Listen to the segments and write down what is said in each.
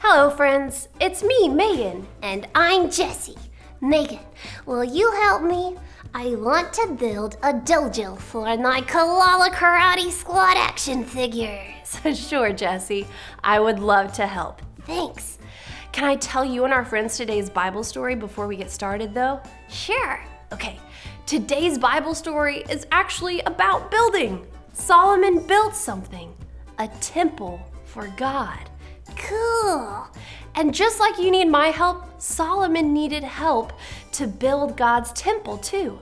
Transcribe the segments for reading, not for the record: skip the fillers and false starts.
Hello, friends. It's me, Megan. And I'm Jessie. Megan, will you help me? I want to build a dojo for my Kalala Karate Squad action figures. Sure, Jessie. I would love to help. Thanks. Can I tell you and our friends today's Bible story before we get started, though? Sure. Okay, today's Bible story is actually about building. Solomon built something, a temple for God. Cool. And just like you need my help, Solomon needed help to build God's temple too.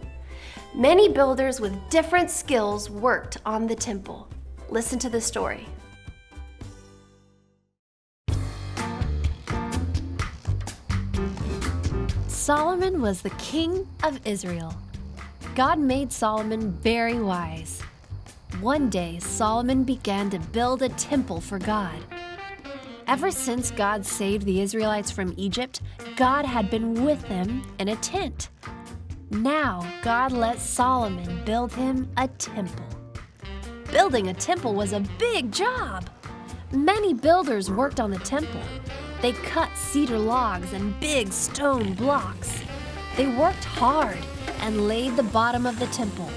Many builders with different skills worked on the temple. Listen to the story. Solomon was the king of Israel. God made Solomon very wise. One day, Solomon began to build a temple for God. Ever since God saved the Israelites from Egypt, God had been with them in a tent. Now, God let Solomon build him a temple. Building a temple was a big job. Many builders worked on the temple. They cut cedar logs and big stone blocks. They worked hard and laid the bottom of the temple.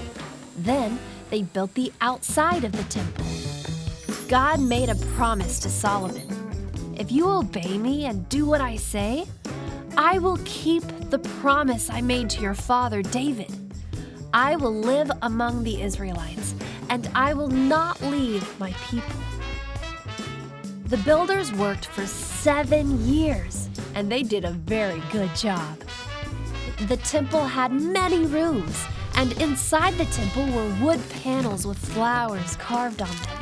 Then, they built the outside of the temple. God made a promise to Solomon. If you obey me and do what I say, I will keep the promise I made to your father David. I will live among the Israelites, and I will not leave my people. The builders worked for 7 years, and they did a very good job. The temple had many rooms, and inside the temple were wood panels with flowers carved on them.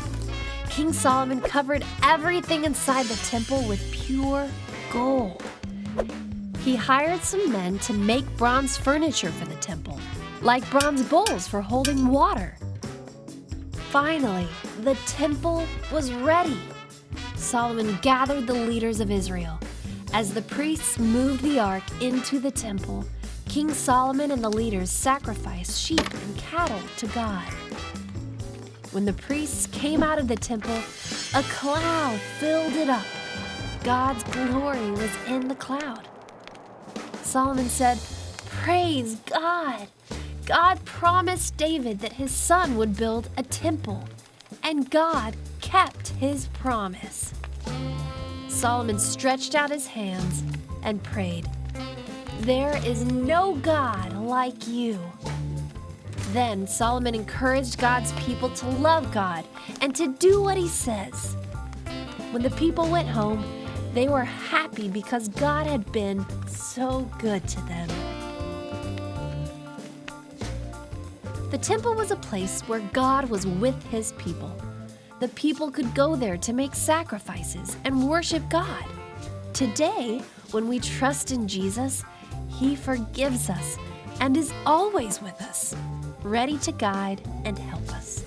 King Solomon covered everything inside the temple with pure gold. He hired some men to make bronze furniture for the temple, like bronze bowls for holding water. Finally, the temple was ready. Solomon gathered the leaders of Israel. As the priests moved the ark into the temple, King Solomon and the leaders sacrificed sheep and cattle to God. When the priests came out of the temple, a cloud filled it up. God's glory was in the cloud. Solomon said, "Praise God! God promised David that his son would build a temple, and God kept his promise." Solomon stretched out his hands and prayed, "There is no God like you." Then Solomon encouraged God's people to love God and to do what he says. When the people went home, they were happy because God had been so good to them. The temple was a place where God was with his people. The people could go there to make sacrifices and worship God. Today, when we trust in Jesus, he forgives us and is always with us, ready to guide and help us.